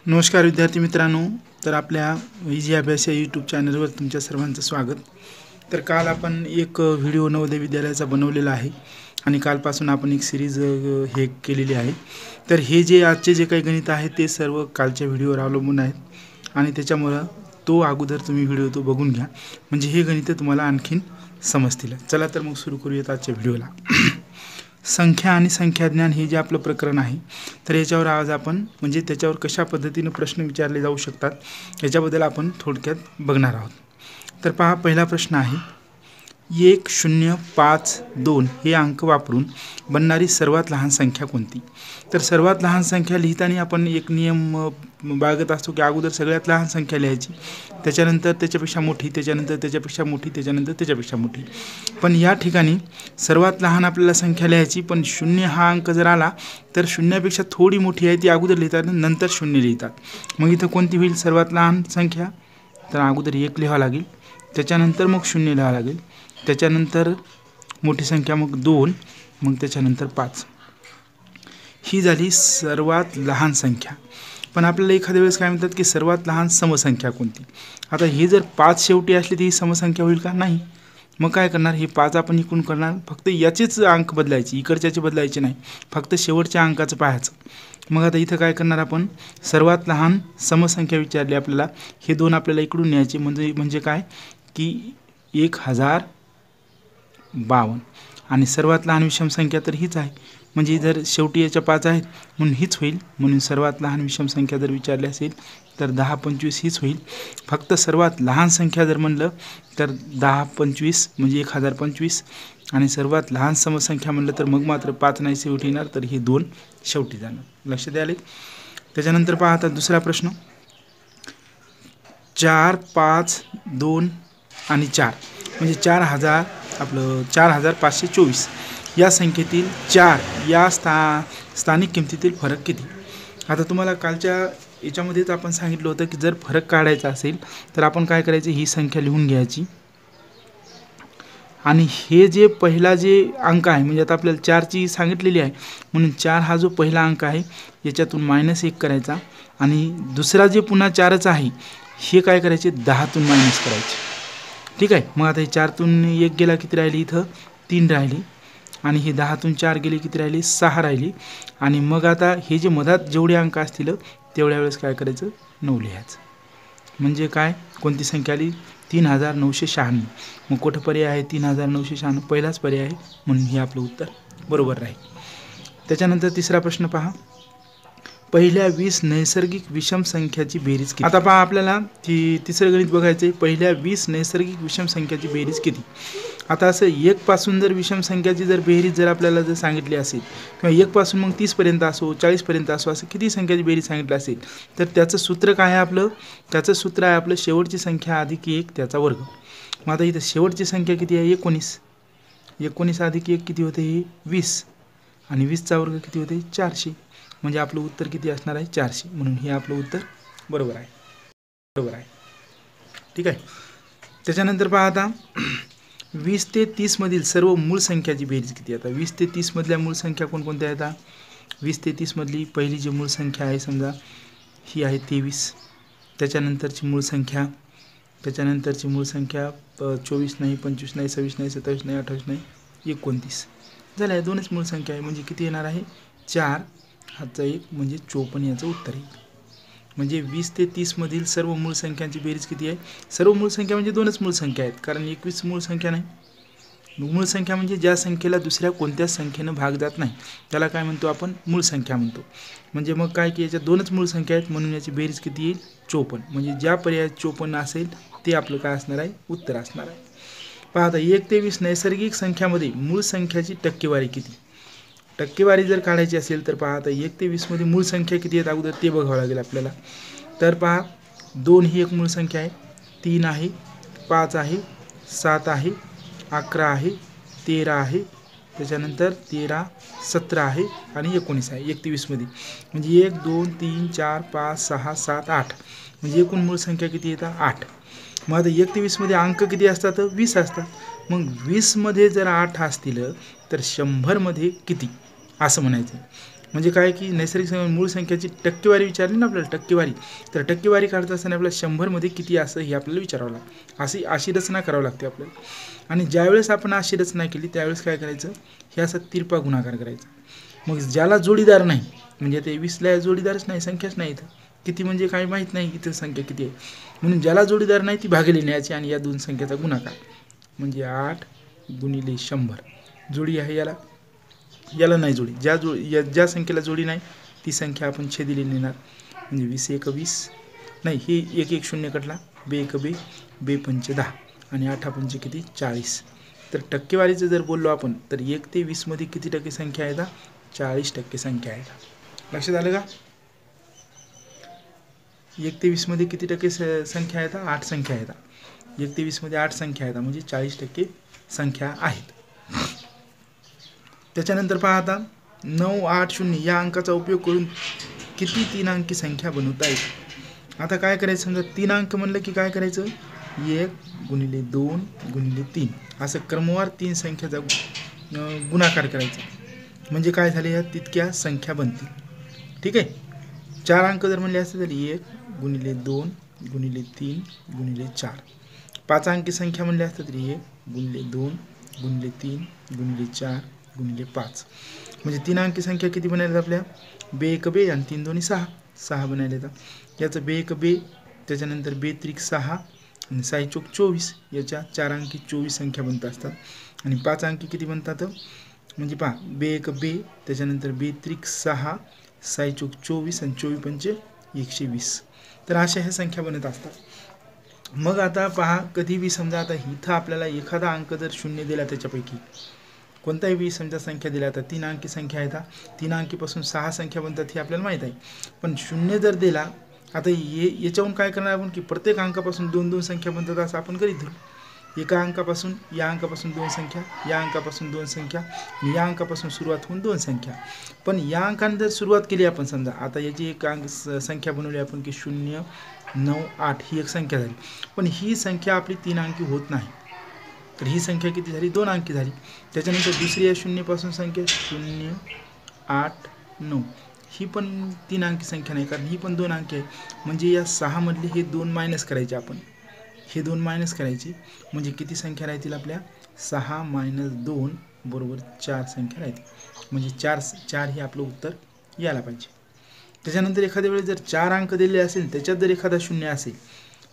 नमस्कार विद्यार्थी मित्रांनो, तर आपल्या इझी अभ्यास या यूट्यूब चॅनलवर तुमच्या सर्वांचं स्वागत। तर काल आपण एक व्हिडिओ नवोदय विद्यालयाचा बनवलेला आहे आणि कालपासून आपण एक सिरीज हे केलेली आहे। तर हे जे आजचे जे काही गणित आहे ते सर्व कालच्या व्हिडिओवर अवलंबून आहेत आणि त्याच्यामुळे तो अगोदर तुम्ही व्हिडिओ तो बघून घ्या, म्हणजे हे गणित तुम्हाला आणखीन समजतील। चला तर मग सुरू करूयात आजच्या व्हिडिओला। संख्या आणि संख्याज्ञान हे जे आपलं प्रकरण आहे, तर याच्यावर आज आपण म्हणजे त्याच्यावर कशा पद्धतीने प्रश्न विचारले जाऊ शकतात याच्याबद्दल आपण थोडक्यात बघणार आहोत। तर पहा, पहिला प्रश्न आहे 1052 हे अंक वापरून बनणारी सर्वात लहान संख्या कोणती। तर सर्वात लहान संख्या लिहिताना आपण एक नियम बाळगत असतो की अगोदर सगळ्यात लहान संख्या लिहायची, त्याच्यानंतर त्याच्यापेक्षा मोठी, त्याच्यानंतर त्याच्यापेक्षा मोठी, त्याच्यानंतर त्याच्यापेक्षा मोठी। पण या ठिकाणी सर्वात लहान आपल्याला संख्या लिहायची, पण शून्य हा अंक जर आला तर शून्यापेक्षा थोडी मोठी आहे ती अगोदर लिहितात, नंतर शून्य लिहितात। मग इथं कोणती होईल सर्वात लहान संख्या? तर अगोदर 1 लिहावं लागेल, त्याच्यानंतर मग 0 लिहावं लागेल, त्याच्यानंतर मोठी संख्या मग 2, मग त्याच्यानंतर 5। ही झाली सर्वात लहान संख्या। पण आपल्याला एखाद्या वेळेस काय म्हणतात की सर्वात लहान समसंख्या कोणती। आता हे जर 5 शेवटी असली तर ही समसंख्या होईल का? नाही। मग काय करणार, हे 5 आपण इकडून करणार, फक्त याचेच अंक बदलायचे, इकडच्याचे बदलायचे नाही, फक्त शेवटच्या अंकाचं पाहायचं। मग आता इथं काय करणार आपण, सर्वात लहान समसंख्या विचारली आपल्याला, हे 2 आपल्याला इकडून न्यायचे, म्हणजे काय की 1052 आणि सर्वात लहान विषम संख्या तर हीच आहे, म्हणजे जर शेवटी याच्या 5 आहेत म्हणून हीच होईल। म्हणून सर्वात लहान विषम संख्या जर विचारली असेल तर 1025 हीच होईल। फक्त सर्वात लहान संख्या जर म्हणलं तर 1025 म्हणजे 1025, आणि सर्वात लहान समसंख्या म्हणलं तर मग मात्र 5 नाही शेवटी येणार, तर ही 2 शेवटी जाणार। लक्ष द्याले। त्याच्यानंतर पहा आता दुसरा प्रश्न, 4, 5, 2 आणि 4 म्हणजे 4000 आपलं 4524 या संख्येतील 4 या स्थानिक किमतीतील फरक किती। आता तुम्हाला कालच्या याच्यामध्येच आपण सांगितलं होतं की जर फरक काढायचा असेल तर आपण काय करायचं, ही संख्या लिहून घ्यायची आणि हे जे पहिला जे अंक आहे, म्हणजे आता आपल्याला 4ची सांगितलेली आहे म्हणून 4 हा जो पहिला अंक आहे याच्यातून -1 करायचा, आणि दुसरा जे पुन्हा 4च आहे हे काय करायचे, 10तून मायनस करायचे। ठीक आहे। मग आता हे 4तून 1 गेला किती राहिली, इथं 3 राहिली, आणि हे 10तून 4 गेले किती राहिली, 6 राहिली। आणि मग आता हे जे मधात जेवढे अंक असतील तेवढ्या वेळेस काय करायचं, 9 लिहायचं। म्हणजे काय, कोणती संख्या आली, 3996। मग कुठं पर्याय आहे 3996, पहिलाच पर्याय आहे, म्हणून हे आपलं उत्तर बरोबर राहील। त्याच्यानंतर तिसरा प्रश्न पहा, पहिल्या 20 नैसर्गिक विषम संख्याची बेरीज किती। आता पहा, आपल्याला तिसरं गणित बघायचं आहे, पहिल्या 20 नैसर्गिक विषम संख्याची बेरीज किती। आता असं 1 पासून जर विषम संख्याची जर बेरीज जर आपल्याला जर सांगितली असेल, किंवा 1 पासून मग 30 पर्यंत असो, 40 पर्यंत असो, असं किती संख्याची बेरीज सांगितली असेल तर त्याचं सूत्र काय आहे आपलं, त्याचं सूत्र आहे आपलं शेवटची संख्या अधिक 1 त्याचा वर्ग। मग आता इथं शेवटची संख्या किती आहे, 19, 19 अधिक 1 किती होते, हे 20, आणि 20चा वर्ग किती होते, 400, म्हणजे आपलं उत्तर किती असणार आहे, 400, म्हणून हे आपलं उत्तर बरोबर आहे, बरोबर आहे। ठीक आहे। त्याच्यानंतर पहा आता 20 ते 30 मधील सर्व मूळ संख्याची बेरीज किती। आता 20 ते 30 मधल्या मूळ संख्या कोणकोणत्या आहेत, 20 ते 30 मधली पहिली जी मूळ संख्या आहे समजा ही आहे 23, त्याच्यानंतरची मूळ संख्या 24 नाही, 25 नाही, 26 नाही, 27 नाही, 28 नाही, 29 झाल्या, 2च मूळ संख्या आहे, म्हणजे किती येणार आहे, 4 हाचा 1 म्हणजे 54 याचं उत्तर आहे। म्हणजे 20 ते 30 मधील सर्व मूळ संख्यांची बेरीज किती आहे, सर्व मूळ संख्या म्हणजे 2च मूळ संख्या आहेत, कारण 21 मूळ संख्या नाही। मूळ संख्या म्हणजे ज्या संख्येला दुसऱ्या कोणत्याच संख्येनं भाग जात नाही त्याला काय म्हणतो आपण, मूळ संख्या म्हणतो। म्हणजे मग काय की याच्यात 2च मूळ संख्या आहेत, म्हणून याची बेरीज किती येईल, 54, म्हणजे ज्या पर्यायात 54 असेल ते आपलं काय असणार आहे, उत्तर असणार आहे। पहा आता 1 ते 20 नैसर्गिक संख्यामध्ये मूळ संख्याची टक्केवारी किती। टक्केवारी जर काढायची असेल तर पहा, आता 1 ते 20 मध्ये मूळ संख्या किती आहेत अगोदर ते बघावं लागेल आपल्याला। तर पहा, 2 ही एक मूळ संख्या आहे, 3 आहे, 5 आहे, 7 आहे, 11 आहे, 13 आहे, त्याच्यानंतर 13, 17 आहे, आणि 19 आहे 1 ते 20 मध्ये। म्हणजे 1, 2, 3, 4, 5, 6, 7, 8, म्हणजे एकूण मूळ संख्या किती येतात, 8। मग आता 1 ते 20 मध्ये अंक किती असतात, 20 असतात। मग 20 मध्ये जर 8 असतील तर 100 मध्ये किती असं म्हणायचं। म्हणजे काय की नैसर्गिक मूळ संख्याची टक्केवारी विचारली ना आपल्याला, टक्केवारी. तर टक्केवारी काढत असताना आपल्याला 100मध्ये किती असं हे आपल्याला विचारावं लागतं. अशी रचना करावी लागते आपल्याला. आणि ज्यावेळेस आपण अशी रचना केली त्यावेळेस काय करायचं, हे असा तिरपा गुणाकार करायचा. मग ज्याला जोडीदार नाही, म्हणजे ते 20ला जोडीदारच नाही, संख्याच नाही इथं, किती म्हणजे काय माहीत नाही इथं संख्या किती आहे, म्हणून ज्याला जोडीदार नाही ती भागिले न्यायची आणि या दोन संख्येचा गुणाकार, म्हणजे 8 गुणिले 100 जोडी आहे. याला नाही जोडी, ज्या संख्येला जोडी नाही ती संख्या आपण छेदीला नेणार. म्हणजे 20 एक 20 नाही, ही 1 1 0 कटला, बे 1 बे, बे 5 10 आणि 8 5 किती 40. तर टक्केवारीचं जर बोललो आपण तर 1 ते 20 मध्ये किती टक्के संख्या आहेत, 40% संख्या आहेत. लक्षात आलं का? 1 ते 20 मध्ये किती टक्के संख्या आहेत, 8 संख्या आहेत. 1 ते 20 मध्ये 8 संख्या आहेत, म्हणजे 40% संख्या आहेत. त्याच्यानंतर पहा आता 9 8 0 या अंकाचा उपयोग करून किती 3 अंकी संख्या बनवता येते. आता काय करायचं, समजा 3 अंक म्हणलं की काय करायचं, 1 गुणिले 2 गुणिले 3 असं क्रमवार 3 संख्याचा गुणाकार करायचा. म्हणजे काय झाले, या तितक्या संख्या बनतील. ठीक आहे. 4 अंक जर म्हणले असते तर 1 गुणिले 2 गुणिले 3 गुणिले 4. 5 अंकी संख्या म्हणले असते तर 1 गुणिले 2 गुणिले 3 गुणिले 4 गुणिले 5. म्हणजे 3 अंकी संख्या किती बनायला आपल्या, बे 1 बे आणि 3 2 6 6 बनायला येतात. याचं बे 1 बे, त्याच्यानंतर बे 3 6 आणि 6 चौक 24, याच्या 4 अंकी 24 संख्या बनत असतात. आणि 5 अंकी किती बनतात, म्हणजे पहा बे 1 बे, त्याच्यानंतर बे 3 6 6 चौक 24 आणि 24 पंचे 120. तर अशा ह्या संख्या बनत असतात. मग आता पहा, कधी बी समजा आता इथं आपल्याला एखादा अंक जर शून्य दिला, त्याच्यापैकी कोणताही बी समजा संख्या दिला, तर 3 अंकी संख्या आहे, 3 अंकीपासून 6 संख्या बनतात हे आपल्याला माहीत आहे. पण शून्य जर दिला, आता याच्याहून काय करणार आपण की प्रत्येक अंकापासून 2 2 संख्या बनतात असं आपण करीत धरू. एका अंकापासून, या अंकापासून 2 संख्या, या अंकापासून 2 संख्या, या अंकापासून सुरुवात होऊन 2 संख्या. पण या अंकाने जर सुरुवात केली आपण, समजा आता याची एक अंक संख्या बनवली आपण की 0 9 8 ही एक संख्या झाली. पण ही संख्या आपली 3 अंकी होत नाही, तर ही संख्या किती झाली, 2 अंकी झाली. त्याच्यानंतर दुसरी या 0 पासून संख्या 0 8 9 ही पण 3 अंकी संख्या नाही, कारण ही पण 2 अंकी आहे. म्हणजे या 6 मधले हे 2 मायनस करायचे आपण, हे 2 मायनस करायचे, म्हणजे किती संख्या राहतील आपल्या, 6 - 2 बरोबर 4 संख्या राहतील. म्हणजे 4 हे आपलं उत्तर यायला पाहिजे. त्याच्यानंतर एखाद्या वेळेस जर 4 अंक दिले असेल, त्याच्यात जर एखादा शून्य असेल,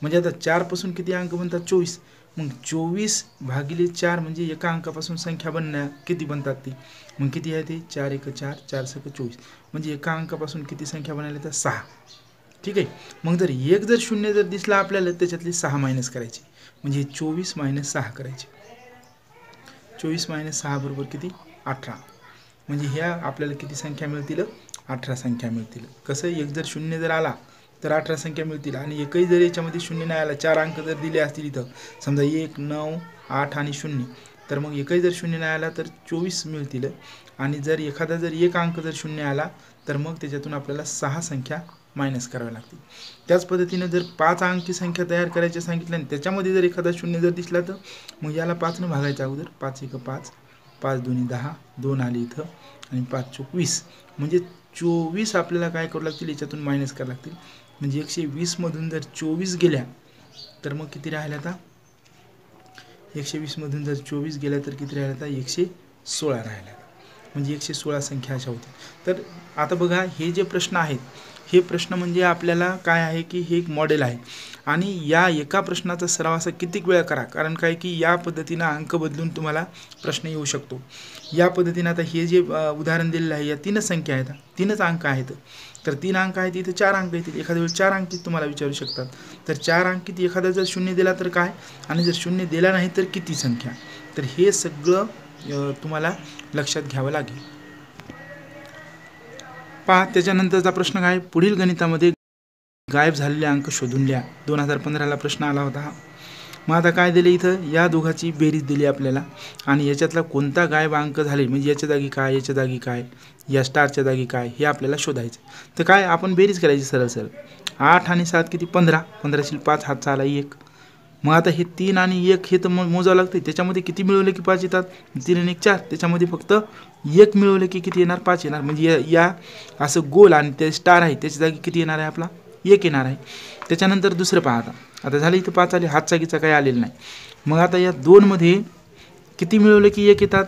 म्हणजे आता 4 पासून किती अंक बनतात, 24. मग 24 भागिले 4 म्हणजे एका अंकापासून संख्या किती बनतात ती, मग किती आहे ते 4 1 4 4 6 24. म्हणजे एका अंकापासून किती संख्या बनायला, तर 6. ठीक आहे. मग जर एक जर शून्य जर दिसला आपल्याला, त्याच्यातली 6 मायनस करायची, म्हणजे 24 - 6 करायचे. 24 - 6 बरोबर किती, 18. म्हणजे ह्या आपल्याला किती संख्या मिळतील, 18 संख्या मिळतील. कसं, एक जर शून्य जर आला तर 18 संख्या मिळतील. आणि एकही जर याच्यामध्ये शून्य नाही आला, 4 अंक जर दिले असतील इथं, समजा 1 9 8 आणि 0, तर मग एकही जर शून्य नाही आला तर 24 मिळतील. आणि जर एखादा जर एक अंक जर शून्य आला तर मग त्याच्यातून आपल्याला 6 संख्या मायनस कराव्या लागतील. त्याच पद्धतीने जर 5 अंकी संख्या तयार करायची सांगितलं आणि त्याच्यामध्ये जर एखादा शून्य जर दिसला, तर मग याला 5 भागायचं अगोदर. 5 1 5 5 2 10 2 आले इथं, आणि 5 चौक 20. म्हणजे 24 आपल्याला काय करावं लागतील, याच्यातून मायनस करावं लागतील. म्हणजे 120 मधून जर 24 गेल्या तर मग किती राहिल्या, आता 120 मधून जर 24 गेल्या तर किती राहिल्या, आता 116 राहिल्या. म्हणजे 116 संख्या अशा होती. तर आता बघा, हे जे प्रश्न आहेत, हे प्रश्न म्हणजे आपल्याला काय आहे की हे एक मॉडेल आहे. आणि या एका प्रश्नाचा सराव असा कितीक वेळा करा, कारण काय की या पद्धतीनं अंक बदलून तुम्हाला प्रश्न येऊ शकतो. या पद्धतीनं आता हे जे उदाहरण दिलेलं आहे, या 3च संख्या आहेत, 3च अंक आहेत. तर 3 अंक आहेत, इथे 4 अंक येतील. एखाद्या वेळेस 4 अंकी तुम्हाला विचारू शकतात. तर 4 अंकीत एखादा जर शून्य दिला तर काय, आणि जर शून्य दिला नाही तर किती संख्या. तर हे सगळं तुम्हाला लक्षात घ्यावं लागेल. पहा, त्याच्यानंतरचा प्रश्न काय, पुढील गणितामध्ये गायब झालेले अंक शोधून लिहा. 2015ला प्रश्न आला होता हा. मग आता काय दिले इथं, या दोघाची बेरीज दिली आपल्याला, आणि याच्यातला कोणता गायब अंक झाले, म्हणजे याच्या जागी काय, याच्या जागी काय, या स्टारच्या जागी काय, हे आपल्याला शोधायचं. तर काय, आपण बेरीज करायची सरळ सरळ. 8 आणि 7 किती, 15. 15शील 5 हातचा आला 1. मग आता हे 3 आणि 1 हे तर मोजावं लागतं, त्याच्यामध्ये किती मिळवले की 5 येतात, 3 आणि 1 4, त्याच्यामध्ये फक्त 1 मिळवले की किती येणार, 5 येणार. म्हणजे या असं गोल आणि ते स्टार आहे त्याच्या जागी किती येणार आहे आपला, 1 येणार आहे. त्याच्यानंतर दुसरं पहा, आता झालं इथं 5 आले, हातचाकीचा काही आलेलं नाही. मग आता या 2 मध्ये किती मिळवलं की 1 येतात,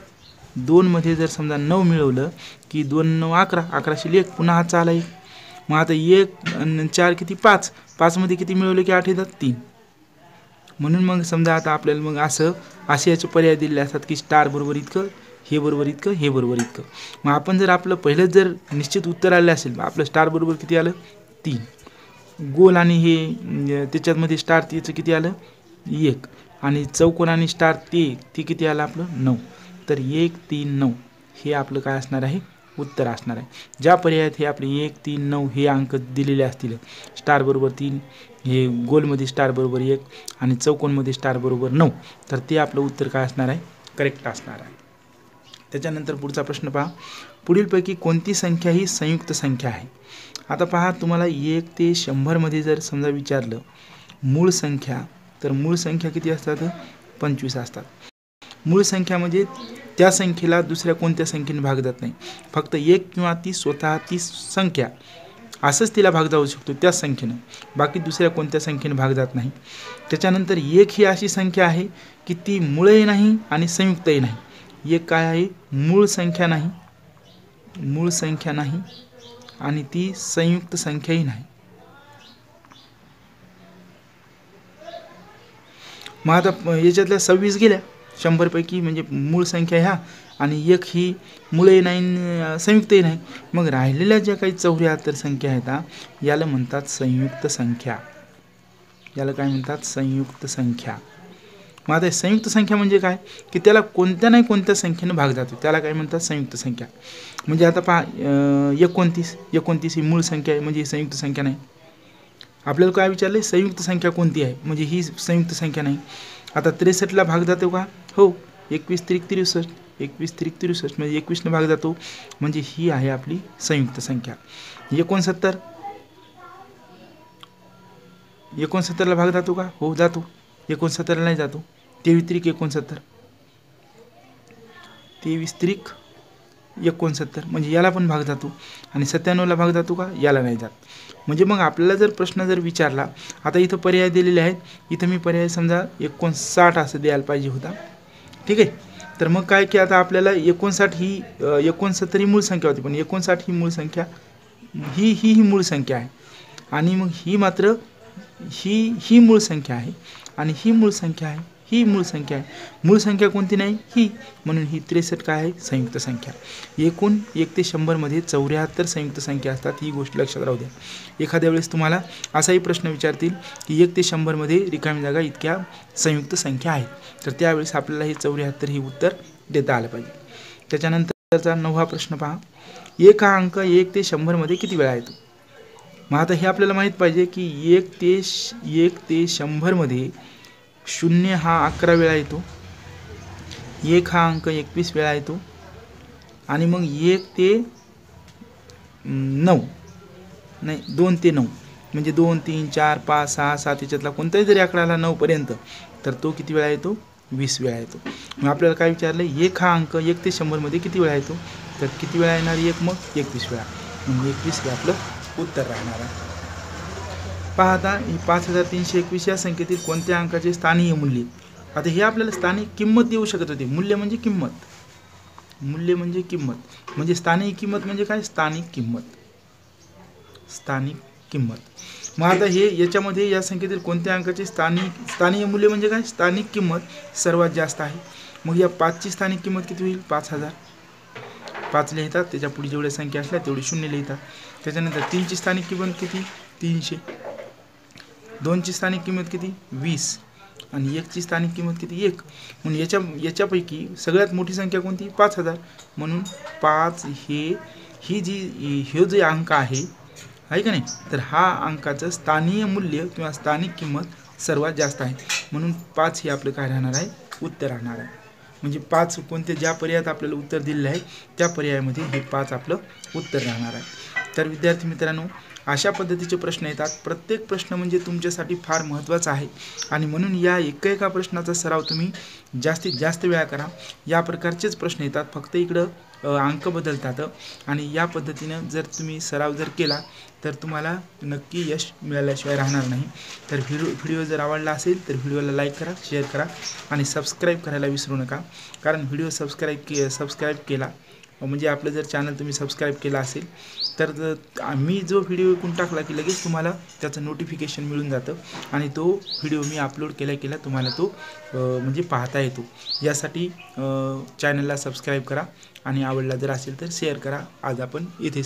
2 मध्ये जर समजा 9 मिळवलं की 2 9 11, 11 1 पुन्हा हातचा आला 1. मग आता 1 आणि 4 किती 5, 5 मध्ये किती मिळवलं की 8 येतात 3. म्हणून मग समजा आता आपल्याला मग असे याचे पर्याय दिलेले असतात की स्टार बरोबर इतकं, हे बरोबर इतकं, हे बरोबर इतकं. मग आपण जर आपलं पहिलं जर निश्चित उत्तर आलं असेल, आपलं स्टार बरोबर किती आलं 3, गोल आणि हे त्याच्यामध्ये स्टार त्याचं किती आलं 1, आणि चौकोन आणि स्टार ते किती आलं आपलं 9. तर 1 3 9 हे आपलं काय असणार आहे, उत्तर असणार आहे. ज्या पर्यायात हे आपले 1 3 9 हे अंक दिलेले असतील, स्टार बरोबर 3, हे गोलमध्ये स्टार बरोबर 1 आणि चौकोनमध्ये स्टार बरोबर 9, तर ते आपलं उत्तर काय असणार आहे, करेक्ट असणार आहे. त्याच्यानंतर पुढचा प्रश्न पहा, पुढीलपैकी कोणती संख्या ही संयुक्त संख्या आहे. आता पहा, तुम्हाला 1 ते 100 मध्ये जर समजा विचारलं मूळ संख्या, तर मूळ संख्या किती असतात, 25 असतात. मूळ संख्या म्हणजे त्या संख्येला दुसऱ्या कोणत्या संख्येने भाग जात नाही, फक्त 1 किंवा ती स्वतः ती संख्या असंच तिला भाग जाऊ शकतो त्याच संख्येनं, बाकी दुसऱ्या कोणत्या संख्येने भाग जात नाही. त्याच्यानंतर 1 ही अशी संख्या आहे की ती मूळही नाही आणि संयुक्तही नाही. 1 काय आहे, मूळ संख्या नाही, मूळ संख्या नाही आणि ती संयुक्त संख्याही नाही. मग आता याच्यातल्या 26 गेल्या 100 पैकी, म्हणजे मूळ संख्या ह्या, आणि 1 ही मूळही नाही संयुक्तही नाही. मग राहिलेल्या ज्या काही 74 संख्या आहेत याला म्हणतात संयुक्त संख्या. याला काय म्हणतात, संयुक्त संख्या. मग आता संयुक्त संख्या म्हणजे काय, की त्याला कोणत्या नाही कोणत्या संख्येनं भाग जातो, त्याला काय म्हणतात संयुक्त संख्या. म्हणजे आता पहा 29 ही मूळ संख्या आहे, म्हणजे ही संयुक्त संख्या नाही. आपल्याला काय विचारलं, संयुक्त संख्या कोणती आहे, म्हणजे ही संयुक्त संख्या नाही. आता 63ला भाग जातो का, हो, 21 त्रिक 63, 21 त्रिक 63 म्हणजे 21ने भाग जातो, म्हणजे ही आहे आपली संयुक्त संख्या. 69ला भाग जातो का, हो जातो, 69ला नाही जातो. 23 त्रिक 69, 23 त्रिक 69 म्हणजे याला पण भाग जातो. आणि 97ला भाग जातो का, याला नाही जात. म्हणजे मग आपल्याला जर प्रश्न जर विचारला, आता इथं पर्याय दिलेले आहेत, इथं मी पर्याय समजा 59 असं द्यायला पाहिजे होता, ठीक आहे. तर मग काय की आता आपल्याला 59 ही 69 ही मूळ संख्या होती, पण 59 ही मूळ संख्या ही मूळ संख्या आहे, आणि मग ही मात्र ही मूळ संख्या आहे, आणि ही मूळ संख्या आहे, ही मूळ संख्या आहे. मूळ संख्या कोणती नाही, ही, म्हणून ही 63 काय आहे, संयुक्त संख्या. एकूण 1 ते 100 मध्ये 74 संयुक्त संख्या असतात, ही गोष्ट लक्षात राहू द्या. एखाद्या वेळेस तुम्हाला असाही प्रश्न विचारतील की 1 ते 100 मध्ये रिकामी जागा इतक्या संयुक्त संख्या आहेत, तर त्यावेळेस आपल्याला हे 74 ही उत्तर देता आलं पाहिजे. त्याच्यानंतरचा 9वा प्रश्न पहा, 1 हा अंक 1 ते 100 मध्ये किती वेळा येतो. मग आता हे आपल्याला माहीत पाहिजे की 1 ते 100 मध्ये 0 हा 11 वेळा येतो, 1 हा अंक 21 वेळा येतो, आणि मग 1 ते 9 नाही 2 ते 9 म्हणजे 2 3 4 5 6 7 याच्यातला कोणताही जरी आकडा आला 9 पर्यंत, तर तो किती वेळा येतो, 20 वेळा येतो. मग आपल्याला काय विचारलं, 1 हा अंक 1 ते 100 मध्ये किती वेळा येतो, तर किती वेळा येणार 1, मग 21 वेळा, म्हणजे 21 हे आपलं उत्तर राहणार आहे. पहा आता 5321 या संख्येतील कोणत्या अंकाचे स्थानीय मूल्य. आता हे आपल्याला स्थानिक किंमत देऊ शकत होते, मूल्य म्हणजे किंमत, मूल्य म्हणजे किंमत, म्हणजे स्थानिक किंमत म्हणजे काय, स्थानिक किंमत, स्थानिक किंमत. मग आता हे याच्यामध्ये या संख्येतील कोणत्या अंकाचे स्थानीय मूल्य म्हणजे काय, स्थानिक किंमत सर्वात जास्त आहे. मग या 5ची स्थानिक किंमत किती होईल, 5000. 5 लिहितात, त्याच्या पुढे जेवढ्या संख्या असल्या तेवढी 0 लिहितात. त्याच्यानंतर 3ची स्थानिक किंमत किती, 300. 2ची स्थानिक किंमत किती, 20, आणि 1ची स्थानिक किंमत किती, 1. म्हणून याच्यापैकी सगळ्यात मोठी संख्या कोणती, 5000. म्हणून 5 ही जो अंक आहे का नाही, तर हा अंकाचं स्थानीय मूल्य किंवा स्थानिक किंमत सर्वात जास्त आहे, म्हणून 5 हे आपलं काय राहणार आहे, उत्तर राहणार आहे. म्हणजे 5 कोणत्या ज्या पर्यायात आपल्याला उत्तर दिलेलं आहे त्या पर्यायामध्ये हे 5 आपलं उत्तर राहणार आहे. तर विद्यार्थी मित्रांनो, अशा पद्धतीचे प्रश्न येतात. प्रत्येक प्रश्न म्हणजे तुमच्यासाठी फार महत्त्वाचा आहे आणि म्हणून या एका प्रश्नाचा सराव तुम्ही जास्तीत जास्त वेळा करा. या प्रकारचेच प्रश्न येतात, फक्त इकडं अंक बदलतात आणि या पद्धतीनं जर तुम्ही सराव जर केला तर तुम्हाला नक्की यश मिळाल्याशिवाय राहणार नाही. तर व्हिडिओ जर आवडला असेल तर व्हिडिओला लाईक करा, शेअर करा आणि सबस्क्राईब करायला विसरू नका. कारण व्हिडिओ सबस्क्राईब केला म्हणजे आपलं जर चॅनल तुम्ही सबस्क्राईब केला असेल तर मी जो व्हिडिओ इकून टाकला की लगेच तुम्हाला त्याचं नोटिफिकेशन मिळून जातं आणि तो व्हिडिओ मी अपलोड केल्या तुम्हाला तो म्हणजे पाहता येतो. यासाठी चॅनलला सबस्क्राईब करा आणि आवडला जर असेल तर शेअर करा. आज आपण इथे